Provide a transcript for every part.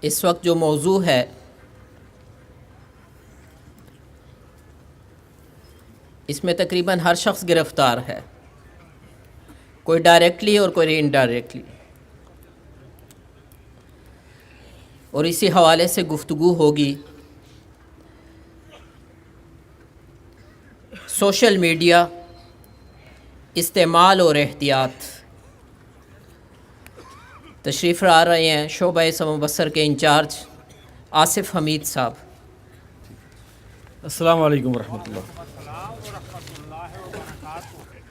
اس وقت جو موضوع ہے اس میں تقریباً ہر شخص گرفتار ہے، کوئی ڈائریکٹلی اور کوئی انڈائریکٹلی، اور اسی حوالے سے گفتگو ہوگی سوشل میڈیا، استعمال اور احتیاط۔ تشریف لا رہے ہیں شعبہ سمع و بصر کے انچارج آصف حمید صاحب۔ السلام علیکم ورحمۃ اللہ۔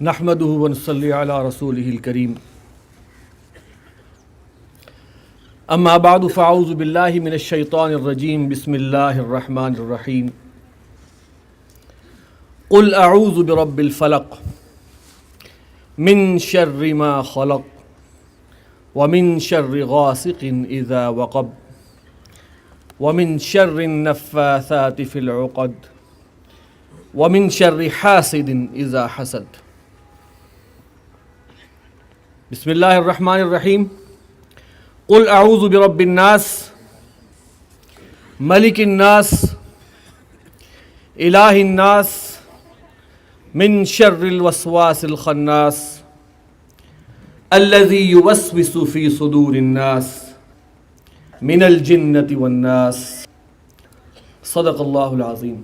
نحمدہ ونصلی علی رسولہ الکریم، اما بعد فاعوذ باللہ من الشیطان الرجیم، بسم اللہ الرحمن الرحیم۔ قل اعوذ برب الفلق من شر ما خلق ومن شر غاسق اذا وقب ومن شر النفاثات في العقد ومن شر حاسد اذا حسد۔ بسم اللہ الرحمن الرحیم۔ قل اعوذ برب الناس ملک الناس الہ الناس من شر الوسواس الخناس الذي يوسوس في صدور الناس من الجنة والناس۔ صدق اللہ العظیم۔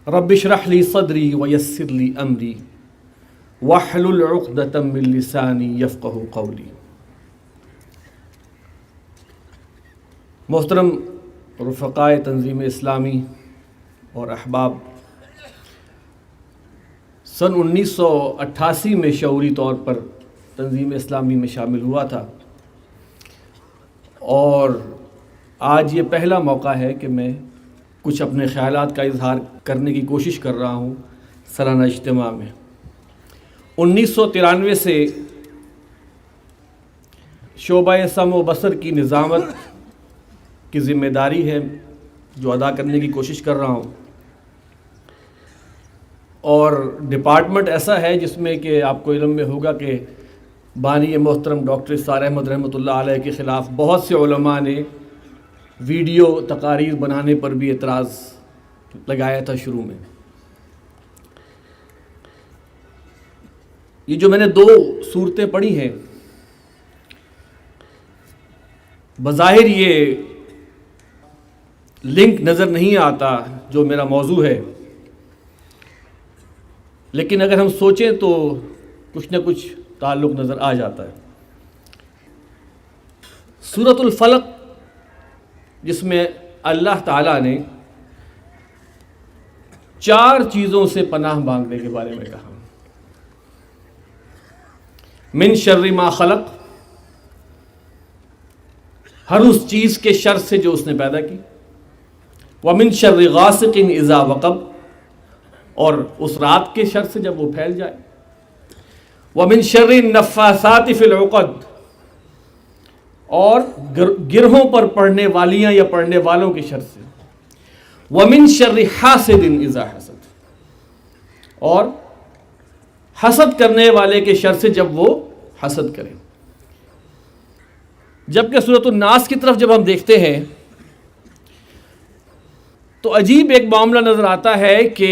رب اشرح لي صدری ویسر لي امری واحلل عقدۃ من لسانی یفقہوا قولی۔ محترم رفقائے تنظیم اسلامی اور احباب، سن 1988 میں شعوری طور پر تنظیم اسلامی میں شامل ہوا تھا، اور آج یہ پہلا موقع ہے کہ میں کچھ اپنے خیالات کا اظہار کرنے کی کوشش کر رہا ہوں سالانہ اجتماع میں۔ 1993 سے شعبہ سمع و بصر کی نظامت کی ذمہ داری ہے جو ادا کرنے کی کوشش کر رہا ہوں، اور ڈپارٹمنٹ ایسا ہے جس میں کہ آپ کو علم میں ہوگا کہ بانی محترم ڈاکٹر اسرار احمد رحمۃ اللہ علیہ کے خلاف بہت سے علماء نے ویڈیو تقاریر بنانے پر بھی اعتراض لگایا تھا شروع میں۔ یہ جو میں نے 2 صورتیں پڑھی ہیں، بظاہر یہ لنک نظر نہیں آتا جو میرا موضوع ہے، لیکن اگر ہم سوچیں تو کچھ نہ کچھ تعلق نظر آ جاتا ہے۔ سورۃ الفلق، جس میں اللہ تعالیٰ نے 4 چیزوں سے پناہ مانگنے کے بارے میں کہا۔ من شر ما خلق، ہر اس چیز کے شر سے جو اس نے پیدا کی۔ ومن شر غاسق اذا وقب، اور اس رات کے شر سے جب وہ پھیل جائے۔ ومن شر النفاثات فی العقد، اور گرہوں پر پڑنے والیاں یا پڑنے والوں کے شر سے۔ ومن شر حاسد اذا حسد، اور حسد کرنے والے کے شر سے جب وہ حسد کرے۔ جبکہ سورۃ الناس کی طرف جب ہم دیکھتے ہیں تو عجیب ایک معاملہ نظر آتا ہے کہ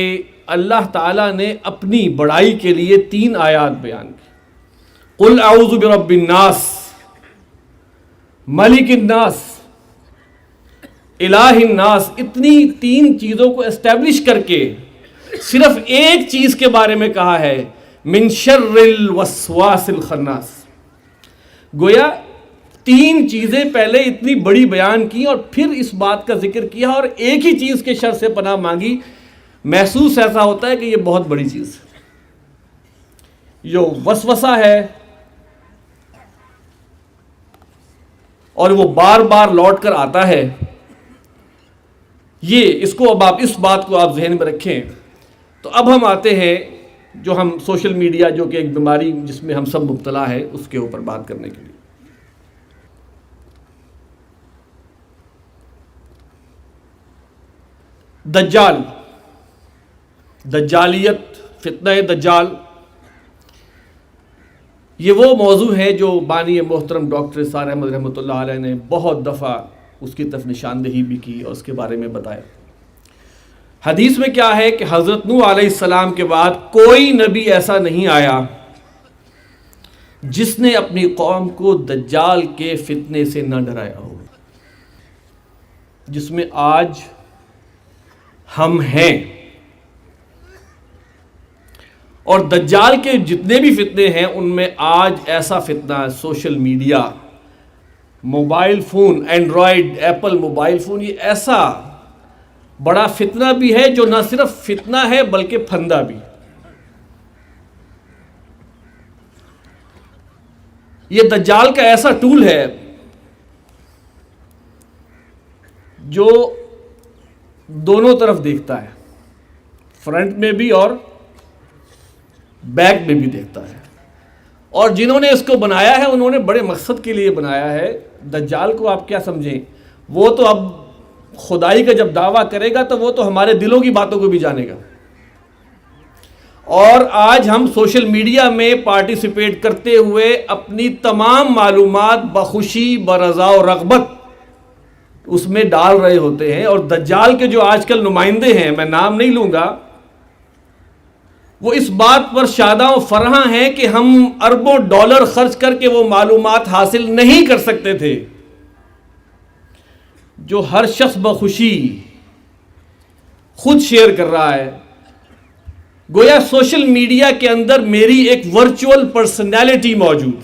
اللہ تعالیٰ نے اپنی بڑائی کے لیے 3 آیات بیان کی۔ قل اعوذ برب الناس ملک الناس الہ الناس، اتنی 3 چیزوں کو اسٹیبلش کر کے صرف ایک چیز کے بارے میں کہا ہے، من شر الوسواس الخناس۔ گویا 3 چیزیں پہلے اتنی بڑی بیان کی اور پھر اس بات کا ذکر کیا اور ایک ہی چیز کے شر سے پناہ مانگی۔ محسوس ایسا ہوتا ہے کہ یہ بہت بڑی چیز ہے۔ جو وسوسہ ہے اور وہ بار بار لوٹ کر آتا ہے، اس بات کو آپ ذہن میں رکھیں۔ تو اب ہم آتے ہیں جو ہم سوشل میڈیا، جو کہ ایک بیماری جس میں ہم سب مبتلا ہے، اس کے اوپر بات کرنے کے لیے۔ دجال، دجالیت، فتنہ دجال، یہ وہ موضوع ہے جو بانی محترم ڈاکٹر اسرار احمد رحمۃ اللہ علیہ نے بہت دفعہ اس کی طرف نشاندہی بھی کی اور اس کے بارے میں بتایا. حدیث میں کیا ہے کہ حضرت نوح علیہ السلام کے بعد کوئی نبی ایسا نہیں آیا جس نے اپنی قوم کو دجال کے فتنے سے نہ ڈرایا ہو، جس میں آج ہم ہیں. اور دجال کے جتنے بھی فتنے ہیں ان میں آج ایسا فتنہ ہے، social media, mobile phone, Android apple mobile phone, یہ ایسا بڑا فتنہ بھی ہے جو نہ صرف فتنہ ہے بلکہ پھندہ بھی. یہ دجال کا ایسا ٹول ہے جو دونوں طرف دیکھتا ہے، فرنٹ میں بھی اور بیک میں بھی دیکھتا ہے. اور جنہوں نے اس کو بنایا ہے انہوں نے بڑے مقصد کے لیے بنایا ہے. دجال کو آپ کیا سمجھیں، وہ تو اب خدائی کا جب دعویٰ کرے گا تو وہ تو ہمارے دلوں کی باتوں کو بھی جانے گا. اور آج ہم سوشل میڈیا میں پارٹیسپیٹ کرتے ہوئے اپنی تمام معلومات بخوشی برضا و رغبت اس میں ڈال رہے ہوتے ہیں. اور دجال کے جو آج کل نمائندے ہیں، میں نام نہیں لوں گا، وہ اس بات پر شاداں و فرحاں ہیں کہ ہم اربوں ڈالر خرچ کر کے وہ معلومات حاصل نہیں کر سکتے تھے جو ہر شخص بخوشی خود شیئر کر رہا ہے. گویا سوشل میڈیا کے اندر میری ایک ورچوئل پرسنالٹی موجود.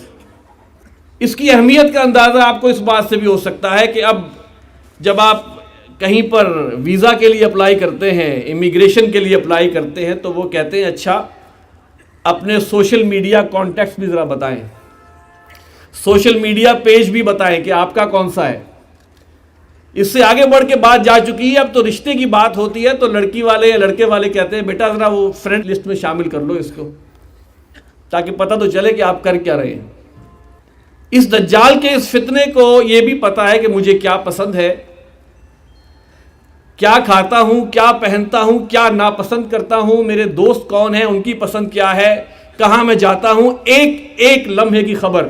اس کی اہمیت کا اندازہ آپ کو اس بات سے بھی ہو سکتا ہے کہ اب جب آپ کہیں پر ویزا کے لیے اپلائی کرتے ہیں، امیگریشن کے لیے اپلائی کرتے ہیں، تو وہ کہتے ہیں اچھا اپنے سوشل میڈیا کانٹیکٹس بھی ذرا بتائیں، سوشل میڈیا پیج بھی بتائیں کہ آپ کا کون سا ہے. اس سے آگے بڑھ کے بات جا چکی ہے. اب تو رشتے کی بات ہوتی ہے تو لڑکی والے یا لڑکے والے کہتے ہیں بیٹا ذرا وہ فرینڈ لسٹ میں شامل کر لو اس کو، تاکہ پتہ تو چلے کہ آپ کر کیا رہے ہیں. اس دجال کے اس فتنے کو یہ بھی پتا ہے کہ مجھے کیا پسند ہے، کیا کھاتا ہوں، کیا پہنتا ہوں، کیا ناپسند کرتا ہوں، میرے دوست کون ہیں، ان کی پسند کیا ہے، کہاں میں جاتا ہوں، ایک ایک لمحے کی خبر.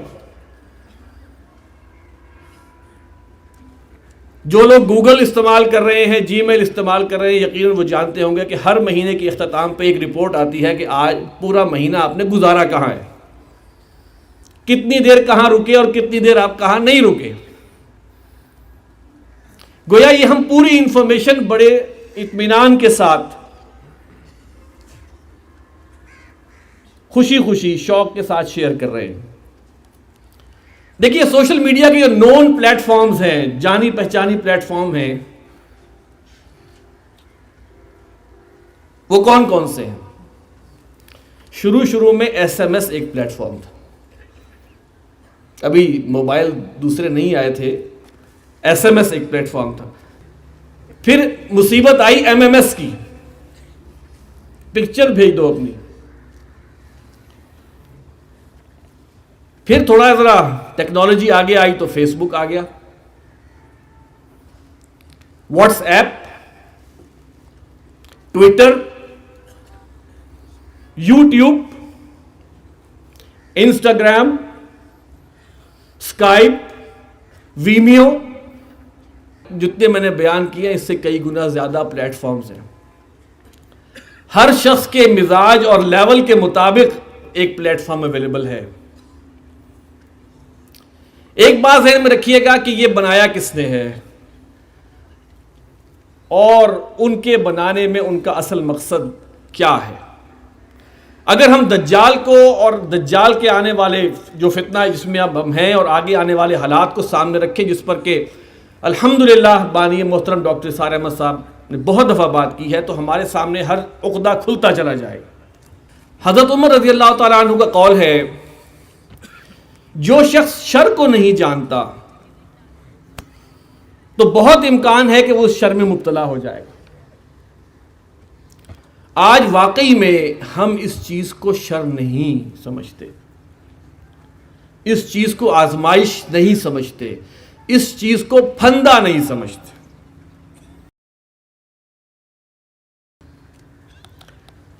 جو لوگ گوگل استعمال کر رہے ہیں، جی میل استعمال کر رہے ہیں، یقیناً وہ جانتے ہوں گے کہ ہر مہینے کے اختتام پہ ایک رپورٹ آتی ہے کہ آج پورا مہینہ آپ نے گزارا کہاں ہے، کتنی دیر کہاں رکے اور کتنی دیر آپ کہاں نہیں رکے. گویا یہ ہم پوری انفارمیشن بڑے اطمینان کے ساتھ، خوشی خوشی، شوق کے ساتھ شیئر کر رہے ہیں. دیکھیے سوشل میڈیا کے جو نون پلیٹ فارمز ہیں، جانی پہچانی پلیٹ فارم ہیں، وہ کون کون سے ہیں؟ شروع میں ایس ایم ایس ایک پلیٹ فارم تھا، ابھی موبائل دوسرے نہیں آئے تھے، ایس ایم ایس ایک پلیٹ فارم تھا. پھر مصیبت آئی ایم ایم ایس کی، پکچر بھیج دو اپنی. پھر تھوڑا ذرا ٹیکنالوجی آگے آئی تو فیس بک آ گیا، WhatsApp, Twitter, YouTube, Instagram, Skype, Vimeo, جتنے میں نے بیان کیے اس سے کئی گنا زیادہ پلیٹ فارمز ہیں. ہر شخص کے مزاج اور لیول کے مطابق ایک پلیٹ فارم اویلیبل ہے. ایک بات ذہن میں رکھیے گا کہ یہ بنایا کس نے ہے اور ان کے بنانے میں ان کا اصل مقصد کیا ہے. اگر ہم دجال کو اور دجال کے آنے والے جو فتنہ جس میں اب ہم ہیں اور آگے آنے والے حالات کو سامنے رکھیں، جس پر کہ الحمدللہ بانی محترم ڈاکٹر اسرار احمد صاحب نے بہت دفعہ بات کی ہے، تو ہمارے سامنے ہر عقدہ کھلتا چلا جائے. حضرت عمر رضی اللہ تعالیٰ عنہ کا قول ہے، جو شخص شر کو نہیں جانتا تو بہت امکان ہے کہ وہ اس شر میں مبتلا ہو جائے گا. آج واقعی میں ہم اس چیز کو شر نہیں سمجھتے، اس چیز کو آزمائش نہیں سمجھتے، اس چیز کو پھندا نہیں سمجھتے.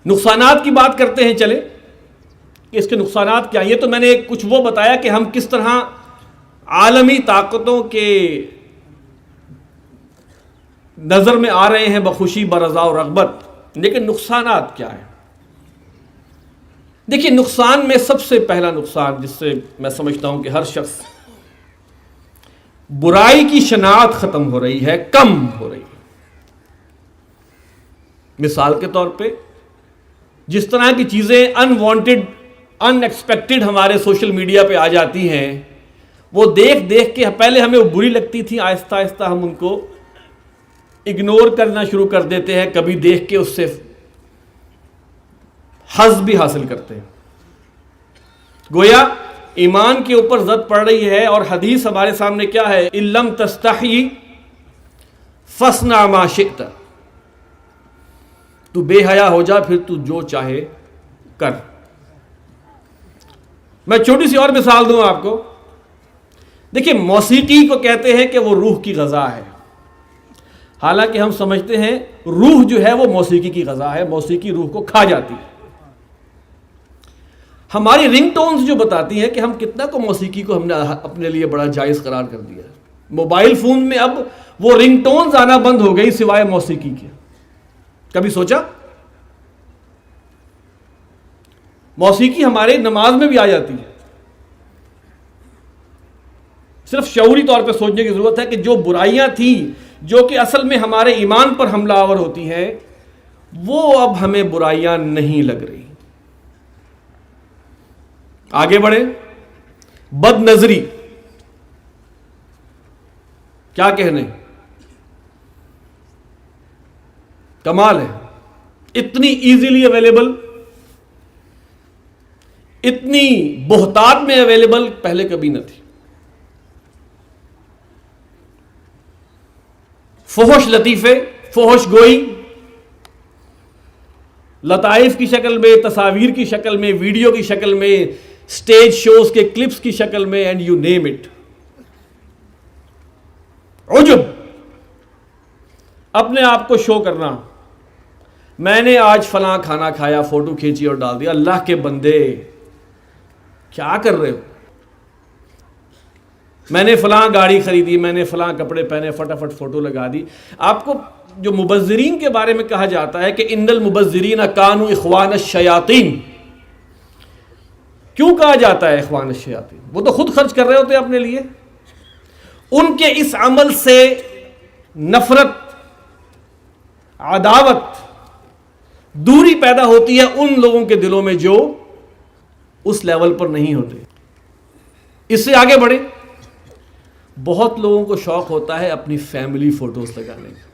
نقصانات کی بات کرتے ہیں. چلے کہ اس کے نقصانات کیا ہیں. یہ تو میں نے کچھ وہ بتایا کہ ہم کس طرح عالمی طاقتوں کے نظر میں آ رہے ہیں بخوشی برضا و رغبت. لیکن نقصانات کیا ہیں؟ دیکھیے نقصان میں سب سے پہلا نقصان جس سے میں سمجھتا ہوں کہ ہر شخص برائی کی شناخت ختم ہو رہی ہے, کم ہو رہی ہے. مثال کے طور پہ جس طرح کی چیزیں انوانٹڈ ان ایکسپیکٹڈ ہمارے سوشل میڈیا پہ آ جاتی ہیں, وہ دیکھ کے پہلے ہمیں وہ بری لگتی تھی, آہستہ آہستہ ہم ان کو اگنور کرنا شروع کر دیتے ہیں, کبھی دیکھ کے اس سے حظ بھی حاصل کرتے ہیں. گویا ایمان کے اوپر زد پڑ رہی ہے, اور حدیث ہمارے سامنے کیا ہے؟ ان لم تستحی فاصنع ما شئت. تو بے حیا ہو جا, پھر تو جو چاہے کر. میں چھوٹی سی اور مثال دوں آپ کو. دیکھیں موسیقی کو کہتے ہیں کہ وہ روح کی غذا ہے. حالانکہ ہم سمجھتے ہیں روح جو ہے وہ موسیقی کی غذا ہے, موسیقی روح کو کھا جاتی ہے. ہماری رنگ ٹونز جو بتاتی ہیں کہ ہم کتنا کو موسیقی کو ہم نے اپنے لیے بڑا جائز قرار کر دیا ہے. موبائل فون میں اب وہ رنگ ٹونز آنا بند ہو گئی سوائے موسیقی کے. کبھی سوچا؟ موسیقی ہمارے نماز میں بھی آ جاتی ہے. صرف شعوری طور پہ سوچنے کی ضرورت ہے کہ جو برائیاں تھیں جو کہ اصل میں ہمارے ایمان پر حملہ آور ہوتی ہیں, وہ اب ہمیں برائیاں نہیں لگ رہی. آگے بڑھیں. بد نظری, کیا کہنے, کمال ہے. اتنی ایزیلی اویلیبل, اتنی بہتات میں اویلیبل پہلے کبھی نہ تھی. فحش لطیفے, فحش گوئی, لطائف کی شکل میں, تصاویر کی شکل میں, ویڈیو کی شکل میں, سٹیج شوز کے کلپس کی شکل میں, اینڈ یو نیم اٹ. عجب, اپنے آپ کو شو کرنا. میں نے آج فلاں کھانا کھایا, فوٹو کھینچی اور ڈال دیا. اللہ کے بندے کیا کر رہے ہو؟ میں نے فلاں گاڑی خریدی, میں نے فلاں کپڑے پہنے, فٹافٹ فوٹو لگا دی. آپ کو جو مبذرین کے بارے میں کہا جاتا ہے کہ ان المبذرین کانوا اخوان الشیاطین, کیوں کہا جاتا ہے اخوان الشیاطین؟ وہ تو خود خرچ کر رہے ہوتے ہیں اپنے لیے. ان کے اس عمل سے نفرت, عداوت, دوری پیدا ہوتی ہے ان لوگوں کے دلوں میں جو اس لیول پر نہیں ہوتے. اس سے آگے بڑھیں. بہت لوگوں کو شوق ہوتا ہے اپنی فیملی فوٹوز لگانے کا.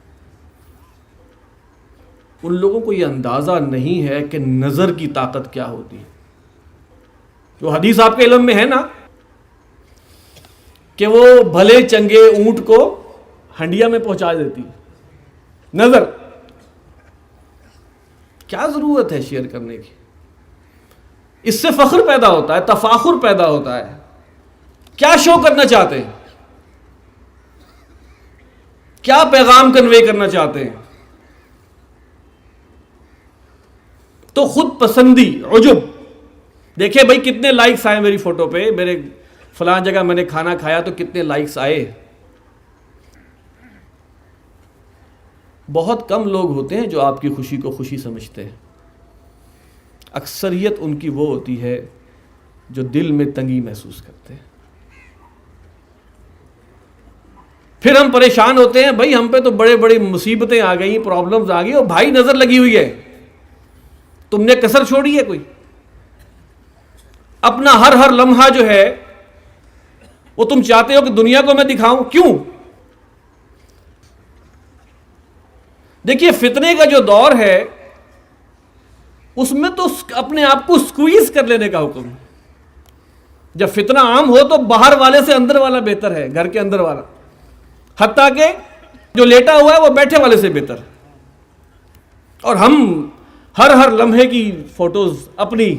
ان لوگوں کو یہ اندازہ نہیں ہے کہ نظر کی طاقت کیا ہوتی ہے. جو حدیث آپ کے علم میں ہے نا کہ وہ بھلے چنگے اونٹ کو ہنڈیا میں پہنچا دیتی نظر. کیا ضرورت ہے شیئر کرنے کی؟ اس سے فخر پیدا ہوتا ہے, تفاخر پیدا ہوتا ہے. کیا شو کرنا چاہتے ہیں؟ کیا پیغام کنوے کرنا چاہتے ہیں؟ تو خود پسندی, عجب. دیکھیں بھائی کتنے لائکس آئے میری فوٹو پہ, میرے فلاں جگہ میں نے کھانا کھایا تو کتنے لائکس آئے. بہت کم لوگ ہوتے ہیں جو آپ کی خوشی کو خوشی سمجھتے ہیں. اکثریت ان کی وہ ہوتی ہے جو دل میں تنگی محسوس کرتے ہیں. پھر ہم پریشان ہوتے ہیں, بھائی ہم پہ تو بڑے بڑی مصیبتیں آ گئی, پرابلمز آ گئی, اور بھائی نظر لگی ہوئی ہے, تم نے کسر چھوڑی ہے کوئی؟ اپنا ہر لمحہ جو ہے وہ تم چاہتے ہو کہ دنیا کو میں دکھاؤں. کیوں؟ دیکھیے فتنے کا جو دور ہے اس میں تو اپنے آپ کو سکویز کر لینے کا حکم ہے. جب فتنہ عام ہو تو باہر والے سے اندر والا بہتر ہے, گھر کے اندر والا. حتیٰ کہ جو لیٹا ہوا ہے وہ بیٹھے والے سے بہتر ہے. اور ہم ہر لمحے کی فوٹوز اپنی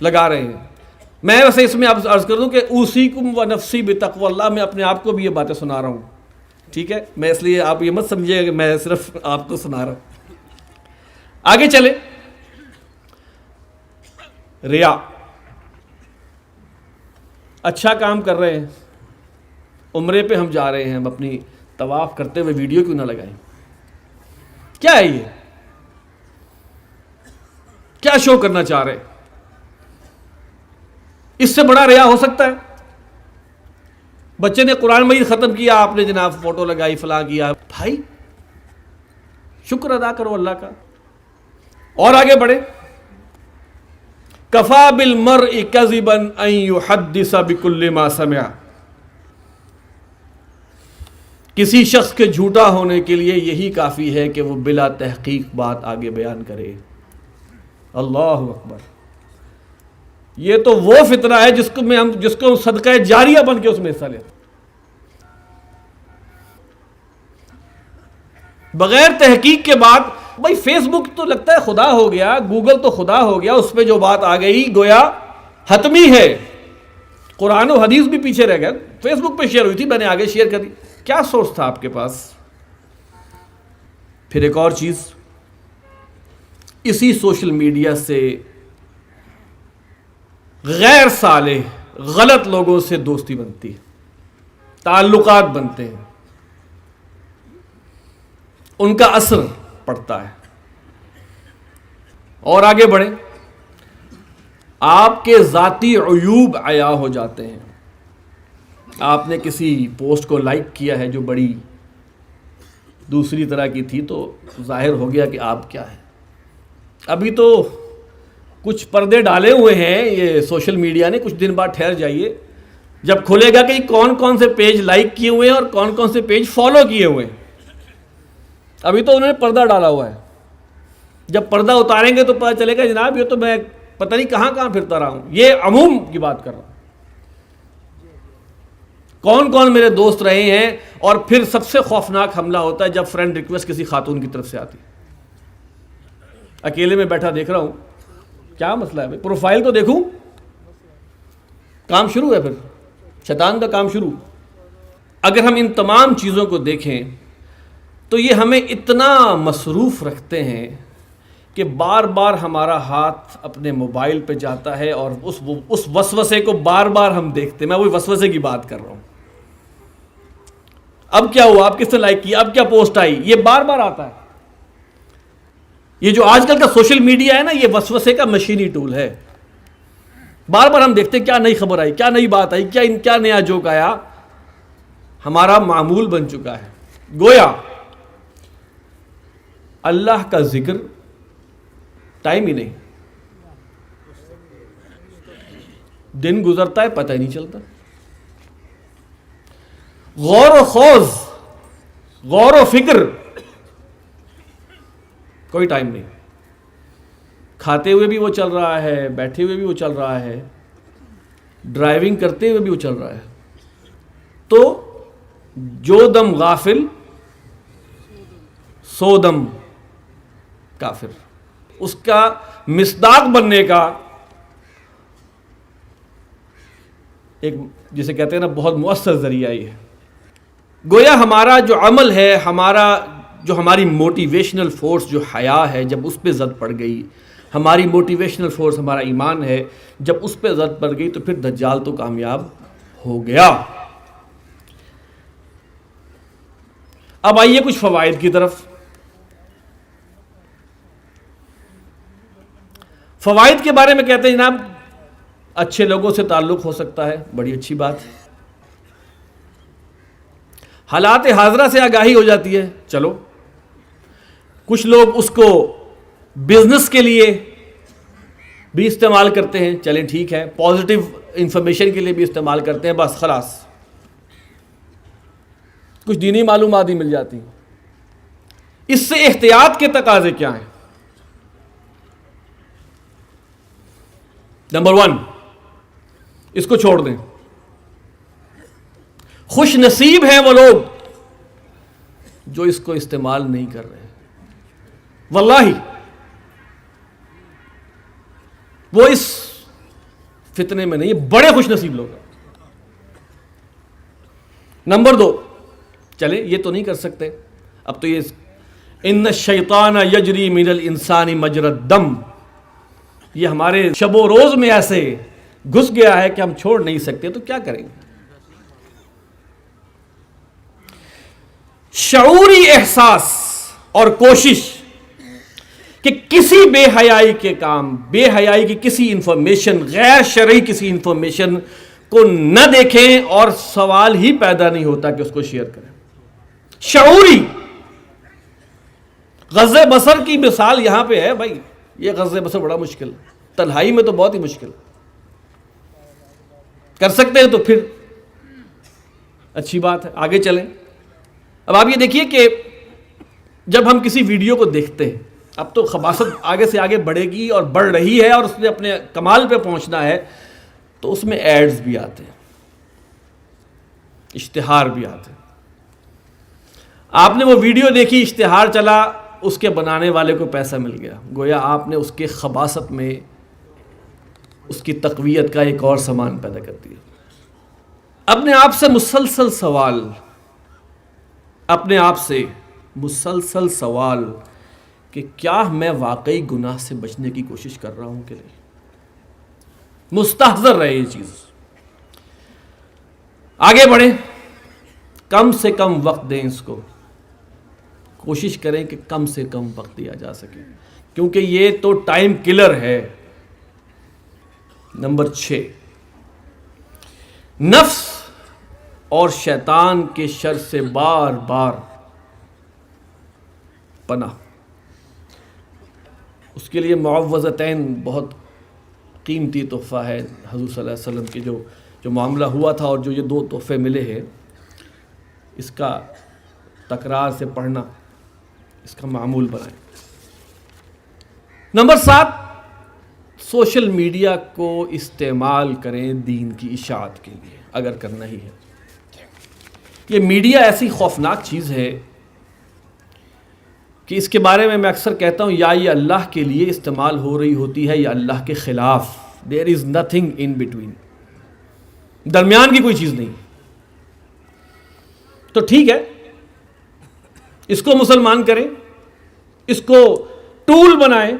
لگا رہے ہیں. میں ویسے اس میں آپ عرض کر دوں کہ اوصیکم و نفسی بتقوی اللہ, میں اپنے آپ کو بھی یہ باتیں سنا رہا ہوں, ٹھیک ہے؟ میں اس لیے آپ یہ مت سمجھیے کہ میں صرف آپ کو سنا رہا ہوں. آگے چلے. ریا. اچھا کام کر رہے ہیں, عمرے پہ ہم جا رہے ہیں, ہم اپنی طواف کرتے ہوئے ویڈیو کیوں نہ لگائیں؟ کیا ہے یہ؟ کیا شو کرنا چاہ رہے؟ اس سے بڑا ریا ہو سکتا ہے؟ بچے نے قرآن مجید ختم کیا, آپ نے جناب فوٹو لگائی, فلاں کیا. بھائی شکر ادا کرو اللہ کا. اور آگے بڑھے. کفا بالمرء کذبا ان یحدث بکل ما سمع. کسی شخص کے جھوٹا ہونے کے لیے یہی کافی ہے کہ وہ بلا تحقیق بات آگے بیان کرے. اللہ اکبر. یہ تو وہ فتنہ ہے جس کو صدقہ جاریہ بن کے اس میں حصہ لیتے. بغیر تحقیق کے بعد, بھائی فیس بک تو لگتا ہے خدا ہو گیا, گوگل تو خدا ہو گیا, اس پہ جو بات آ گئی گویا حتمی ہے. قرآن و حدیث بھی پیچھے رہ گیا. فیس بک پہ شیئر ہوئی تھی, میں نے آگے شیئر کر دی. کیا سورس تھا آپ کے پاس؟ پھر ایک اور چیز, اسی سوشل میڈیا سے غیر صالح غلط لوگوں سے دوستی بنتی ہے, تعلقات بنتے ہیں, ان کا اثر پڑتا ہے. اور آگے بڑھیں. آپ کے ذاتی عیوب عیاں ہو جاتے ہیں. آپ نے کسی پوسٹ کو لائک کیا ہے جو بڑی دوسری طرح کی تھی, تو ظاہر ہو گیا کہ آپ کیا ہے. ابھی تو کچھ پردے ڈالے ہوئے ہیں یہ سوشل میڈیا نے, کچھ دن بعد ٹھہر جائیے, جب کھلے گا کہ کون کون سے پیج لائک کیے ہوئے ہیں اور کون کون سے پیج فالو کیے ہوئے ہیں. ابھی تو انہوں نے پردہ ڈالا ہوا ہے. جب پردہ اتاریں گے تو پتہ چلے گا جناب یہ تو میں پتہ نہیں کہاں کہاں پھرتا رہا ہوں. یہ عموم کی بات کر رہا ہوں, کون کون میرے دوست رہے ہیں. اور پھر سب سے خوفناک حملہ ہوتا ہے جب فرینڈ ریکویسٹ کسی خاتون کی طرف سے آتی. اکیلے میں بیٹھا دیکھ رہا ہوں, کیا مسئلہ ہے؟ پروفائل تو دیکھوں, کام شروع ہے. پھر شیطان کا کام شروع. اگر ہم ان تمام چیزوں کو دیکھیں تو یہ ہمیں اتنا مصروف رکھتے ہیں کہ بار بار ہمارا ہاتھ اپنے موبائل پہ جاتا ہے اور اس وسوسے کو بار بار ہم دیکھتے ہیں. میں وہی وسوسے کی بات کر رہا ہوں. اب کیا ہوا, اب کس نے لائک کیا, اب کیا پوسٹ آئی, یہ بار بار آتا ہے. یہ جو آج کل کا سوشل میڈیا ہے نا, یہ وسوسے کا مشینی ٹول ہے. بار بار ہم دیکھتے ہیں کیا نئی خبر آئی, کیا نئی بات آئی, کیا نیا جوک آیا. ہمارا معمول بن چکا ہے. گویا اللہ کا ذکر ٹائم ہی نہیں, دن گزرتا ہے پتہ ہی نہیں چلتا. غور و خوض, غور و فکر, کوئی ٹائم نہیں. کھاتے ہوئے بھی وہ چل رہا ہے, بیٹھے ہوئے بھی وہ چل رہا ہے, ڈرائیونگ کرتے ہوئے بھی وہ چل رہا ہے. تو جو دم غافل سو دم کافر. اس کا مصداق بننے کا ایک جسے کہتے ہیں نا بہت مؤثر ذریعہ ہی ہے. گویا ہمارا جو عمل ہے, ہماری موٹیویشنل فورس جو حیا ہے, جب اس پہ زد پڑ گئی, ہماری موٹیویشنل فورس ہمارا ایمان ہے, جب اس پہ زد پڑ گئی تو پھر دجال تو کامیاب ہو گیا. اب آئیے کچھ فوائد کی طرف. فوائد کے بارے میں کہتے ہیں جناب اچھے لوگوں سے تعلق ہو سکتا ہے, بڑی اچھی بات. حالات حاضرہ سے آگاہی ہو جاتی ہے, چلو. کچھ لوگ اس کو بزنس کے لیے بھی استعمال کرتے ہیں, چلیں ٹھیک ہے. پازیٹیو انفارمیشن کے لیے بھی استعمال کرتے ہیں, بس خلاص کچھ دینی معلومات بھی مل جاتی ہیں. اس سے احتیاط کے تقاضے کیا ہیں؟ نمبر 1, اس کو چھوڑ دیں. خوش نصیب ہیں وہ لوگ جو اس کو استعمال نہیں کر رہے. واللہ وہ اس فتنے میں نہیں, بڑے خوش نصیب لوگ ہیں. نمبر 2, چلے یہ تو نہیں کر سکتے, اب تو یہ ان الشیطان یجری من الانسان مجری الدم, یہ ہمارے شب و روز میں ایسے گھس گیا ہے کہ ہم چھوڑ نہیں سکتے، تو کیا کریں گے؟ شعوری احساس اور کوشش کہ کسی بے حیائی کے کام، بے حیائی کی کسی انفارمیشن، غیر شرعی کسی انفارمیشن کو نہ دیکھیں، اور سوال ہی پیدا نہیں ہوتا کہ اس کو شیئر کریں۔ شعوری غض بصر کی مثال یہاں پہ ہے بھائی، یہ غض بصر بڑا مشکل، تنہائی میں تو بہت ہی مشکل، کر سکتے ہیں تو پھر اچھی بات ہے، آگے چلیں۔ اب آپ یہ دیکھیے کہ جب ہم کسی ویڈیو کو دیکھتے ہیں، اب تو خباثت آگے سے آگے بڑھے گی اور بڑھ رہی ہے، اور اس نے اپنے کمال پہ پہنچنا ہے، تو اس میں ایڈز بھی آتے ہیں، اشتہار بھی آتے ہیں۔ آپ نے وہ ویڈیو دیکھی، اشتہار چلا، اس کے بنانے والے کو پیسہ مل گیا، گویا آپ نے اس کے خباثت میں اس کی تقویت کا ایک اور سامان پیدا کر دیا۔ اپنے آپ سے مسلسل سوال، اپنے آپ سے مسلسل سوال کہ کیا میں واقعی گناہ سے بچنے کی کوشش کر رہا ہوں کہ نہیں؟ مستحضر رہے یہ چیز، آگے بڑھیں، کم سے کم وقت دیں اس کو، کوشش کریں کہ کم سے کم وقت دیا جا سکے، کیونکہ یہ تو ٹائم کلر ہے۔ نمبر 6، نفس اور شیطان کے شر سے بار بار پناہ۔ اس کے لیے معوذتین بہت قیمتی تحفہ ہے۔ حضور صلی اللہ علیہ وسلم کے جو معاملہ ہوا تھا اور جو یہ 2 تحفے ملے ہیں، اس کا تکرار سے پڑھنا، اس کا معمول بنائیں۔ نمبر 7، سوشل میڈیا کو استعمال کریں دین کی اشاعت کے لیے، اگر کرنا ہی ہے۔ یہ میڈیا ایسی خوفناک چیز ہے کہ اس کے بارے میں اکثر کہتا ہوں، یا یہ اللہ کے لیے استعمال ہو رہی ہوتی ہے یا اللہ کے خلاف۔ دیر از نتھنگ ان بٹوین، درمیان کی کوئی چیز نہیں۔ تو ٹھیک ہے، اس کو مسلمان کریں، اس کو ٹول بنائیں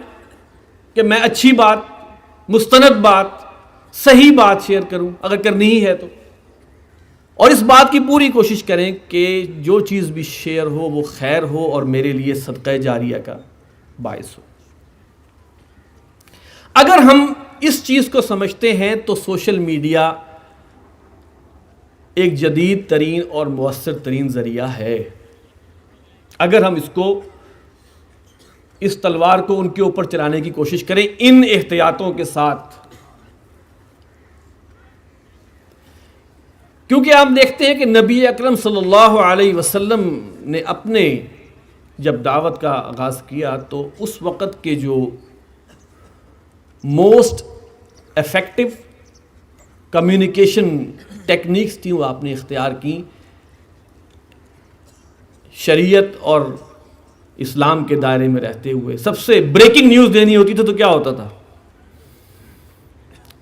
کہ میں اچھی بات، مستند بات، صحیح بات شیئر کروں اگر کرنی ہی ہے تو، اور اس بات کی پوری کوشش کریں کہ جو چیز بھی شیئر ہو وہ خیر ہو اور میرے لیے صدقہ جاریہ کا باعث ہو۔ اگر ہم اس چیز کو سمجھتے ہیں تو سوشل میڈیا ایک جدید ترین اور مؤثر ترین ذریعہ ہے۔ اگر ہم اس تلوار کو ان کے اوپر چلانے کی کوشش کریں ان احتیاطوں کے ساتھ، کیونکہ آپ دیکھتے ہیں کہ نبی اکرم صلی اللہ علیہ وسلم نے اپنے جب دعوت کا آغاز کیا تو اس وقت کے جو موسٹ ایفیکٹو کمیونیکیشن ٹیکنیکس تھیں وہ آپ نے اختیار کی۔ شریعت اور اسلام کے دائرے میں رہتے ہوئے سب سے بریکنگ نیوز دینی ہوتی تھی تو کیا ہوتا تھا؟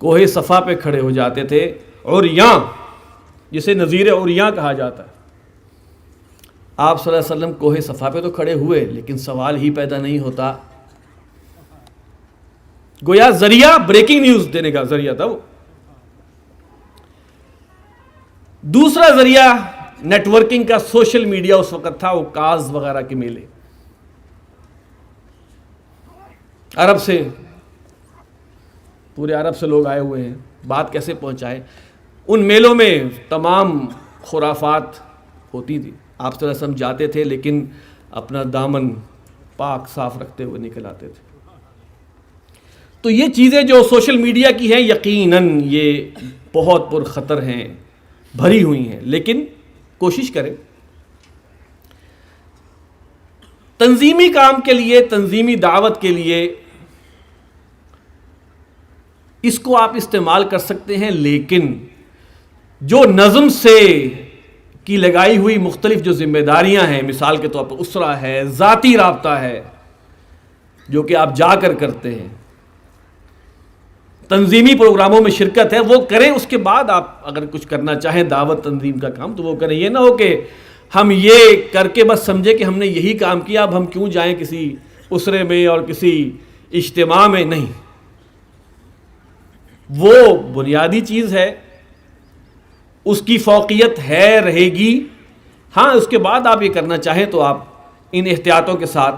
کوہ صفا پہ کھڑے ہو جاتے تھے، عریاں، جسے نذیر عریاں کہا جاتا ہے۔ آپ صلی اللہ علیہ وسلم کوہ صفا پہ تو کھڑے ہوئے، لیکن سوال ہی پیدا نہیں ہوتا۔ گویا ذریعہ بریکنگ نیوز دینے کا ذریعہ تھا وہ۔ دوسرا ذریعہ نیٹ ورکنگ کا سوشل میڈیا اس وقت تھا، وہ کاز وغیرہ کے میلے، عرب سے، پورے عرب سے لوگ آئے ہوئے ہیں، بات کیسے پہنچائے۔ ان میلوں میں تمام خرافات ہوتی تھی، آپ صلی اللہ علیہ وسلم جاتے تھے لیکن اپنا دامن پاک صاف رکھتے ہوئے نکل آتے تھے۔ تو یہ چیزیں جو سوشل میڈیا کی ہیں یقیناً یہ بہت پرخطر ہیں، بھری ہوئی ہیں، لیکن کوشش کریں تنظیمی کام کے لیے، تنظیمی دعوت کے لیے اس کو آپ استعمال کر سکتے ہیں، لیکن جو نظم سے کی لگائی ہوئی مختلف جو ذمہ داریاں ہیں، مثال کے طور پر اسرہ ہے، ذاتی رابطہ ہے جو کہ آپ جا کر کرتے ہیں، تنظیمی پروگراموں میں شرکت ہے، وہ کریں۔ اس کے بعد آپ اگر کچھ کرنا چاہیں دعوت تنظیم کا کام تو وہ کریں۔ یہ نہ ہو کہ ہم یہ کر کے بس سمجھے کہ ہم نے یہی کام کیا، اب ہم کیوں جائیں کسی اسرے میں اور کسی اجتماع میں، نہیں۔ وہ بنیادی چیز ہے، اس کی فوقیت ہے، رہے گی. ہاں اس کے بعد آپ یہ کرنا چاہیں تو آپ ان احتیاطوں کے ساتھ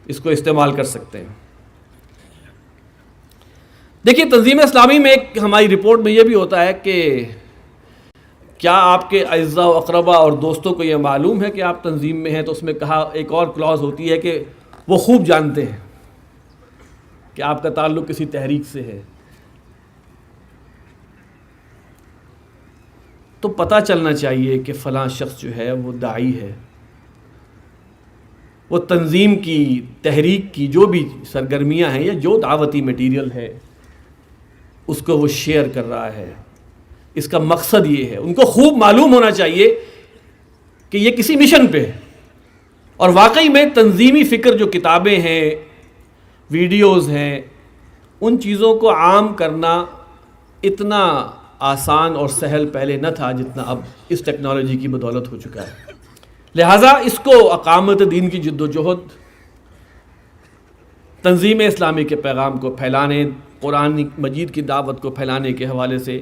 اس کو استعمال کر سکتے ہیں. دیکھیے تنظیم اسلامی میں ایک ہماری رپورٹ میں یہ بھی ہوتا ہے کہ کیا آپ کے اعزاء و اقربا اور دوستوں کو یہ معلوم ہے کہ آپ تنظیم میں ہیں، تو اس میں کہا ایک اور کلاز ہوتی ہے کہ وہ خوب جانتے ہیں کہ آپ کا تعلق کسی تحریک سے ہے. تو پتہ چلنا چاہیے کہ فلاں شخص جو ہے وہ داعی ہے، وہ تنظیم کی، تحریک کی جو بھی سرگرمیاں ہیں یا جو دعوتی میٹیریل ہے اس کو وہ شیئر کر رہا ہے. اس کا مقصد یہ ہے، ان کو خوب معلوم ہونا چاہیے کہ یہ کسی مشن پہ ہے. اور واقعی میں تنظیمی فکر جو کتابیں ہیں، ویڈیوز ہیں، ان چیزوں کو عام کرنا اتنا آسان اور سہل پہلے نہ تھا جتنا اب اس ٹیکنالوجی کی بدولت ہو چکا ہے. لہٰذا اس کو اقامت دین کی جد و جہد، تنظیم اسلامی کے پیغام کو پھیلانے، قرآن مجید کی دعوت کو پھیلانے کے حوالے سے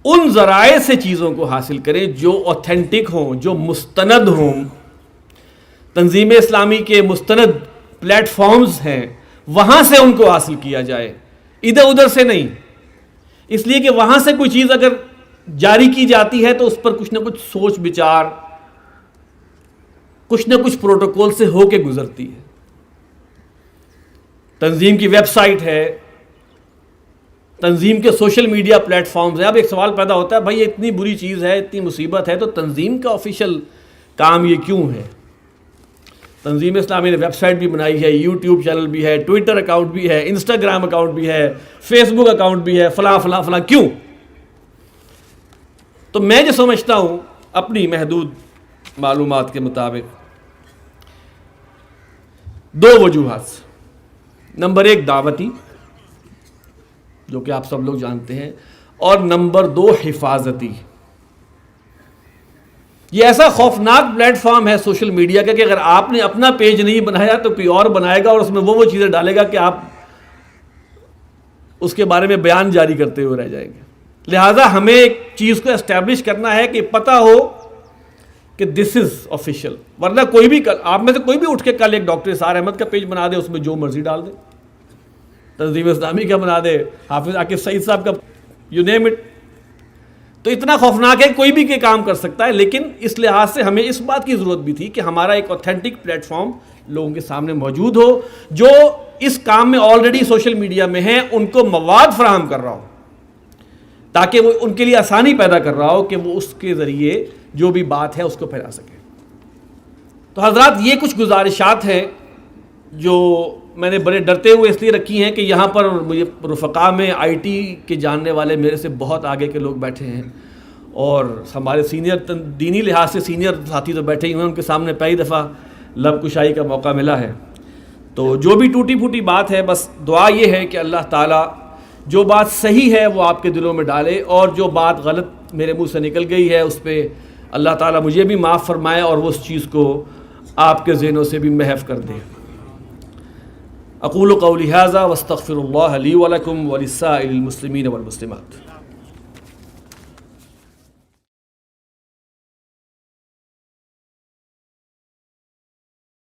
ان ذرائع سے چیزوں کو حاصل کریں جو اوتھینٹک ہوں، جو مستند ہوں. تنظیم اسلامی کے مستند پلیٹ فارمز ہیں، وہاں سے ان کو حاصل کیا جائے، ادھر ادھر سے نہیں. اس لیے کہ وہاں سے کوئی چیز اگر جاری کی جاتی ہے تو اس پر کچھ نہ کچھ سوچ بچار، کچھ نہ کچھ پروٹوکول سے ہو کے گزرتی ہے. تنظیم کی ویب سائٹ ہے، تنظیم کے سوشل میڈیا پلیٹ فارمز ہیں. اب ایک سوال پیدا ہوتا ہے، بھائی یہ اتنی بری چیز ہے، اتنی مصیبت ہے، تو تنظیم کا آفیشیل کام یہ کیوں ہے؟ تنظیم اسلامی نے ویب سائٹ بھی بنائی ہے، یوٹیوب چینل بھی ہے، ٹویٹر اکاؤنٹ بھی ہے، انسٹاگرام اکاؤنٹ بھی ہے، فیس بک اکاؤنٹ بھی ہے، فلاں فلاں فلاں. کیوں؟ تو میں جو سمجھتا ہوں اپنی محدود معلومات کے مطابق، دو وجوہات. نمبر ایک دعوتی، جو کہ آپ سب لوگ جانتے ہیں، اور نمبر دو حفاظتی. یہ ایسا خوفناک پلیٹ فارم ہے سوشل میڈیا کا کہ اگر آپ نے اپنا پیج نہیں بنایا تو کوئی اور بنائے گا اور اس میں وہ چیزیں ڈالے گا کہ آپ اس کے بارے میں بیان جاری کرتے ہوئے رہ جائیں گے. لہٰذا ہمیں ایک چیز کو اسٹیبلش کرنا ہے کہ پتہ ہو کہ دس از آفیشیل. ورنہ کوئی بھی آپ میں سے کوئی بھی اٹھ کے کل ایک ڈاکٹر اسرار احمد کا پیج بنا دے، اس میں جو مرضی ڈال دے، تنظیم اسلامی کا بنا دے، حافظ عاقب سعید صاحب کا، یو نیم اٹ. تو اتنا خوفناک ہے، کوئی بھی کہ کام کر سکتا ہے. لیکن اس لحاظ سے ہمیں اس بات کی ضرورت بھی تھی کہ ہمارا ایک اوتھینٹک پلیٹ فارم لوگوں کے سامنے موجود ہو، جو اس کام میں آلریڈی سوشل میڈیا میں ہیں ان کو مواد فراہم کر رہا ہو، تاکہ وہ ان کے لیے آسانی پیدا کر رہا ہو کہ وہ اس کے ذریعے جو بھی بات ہے اس کو پھیلا سکیں. تو حضرات یہ کچھ گزارشات ہیں جو میں نے بڑے ڈرتے ہوئے اس لیے رکھی ہیں کہ یہاں پر مجھے رفقا میں آئی ٹی کے جاننے والے میرے سے بہت آگے کے لوگ بیٹھے ہیں، اور ہمارے سینئر دینی لحاظ سے سینئر ساتھی تو بیٹھے ہی ہیں، ان کے سامنے پہلی دفعہ لب کشائی کا موقع ملا ہے. تو جو بھی ٹوٹی پھوٹی بات ہے، بس دعا یہ ہے کہ اللہ تعالیٰ جو بات صحیح ہے وہ آپ کے دلوں میں ڈالے، اور جو بات غلط میرے منہ سے نکل گئی ہے اس پہ اللہ تعالیٰ مجھے بھی معاف فرمائے اور وہ اس چیز کو آپ کے ذہنوں سے بھی محو کر دے. اقول قولی ھذا واستغفر اللہ لی ولکم ولسائر المسلمین والمسلمات.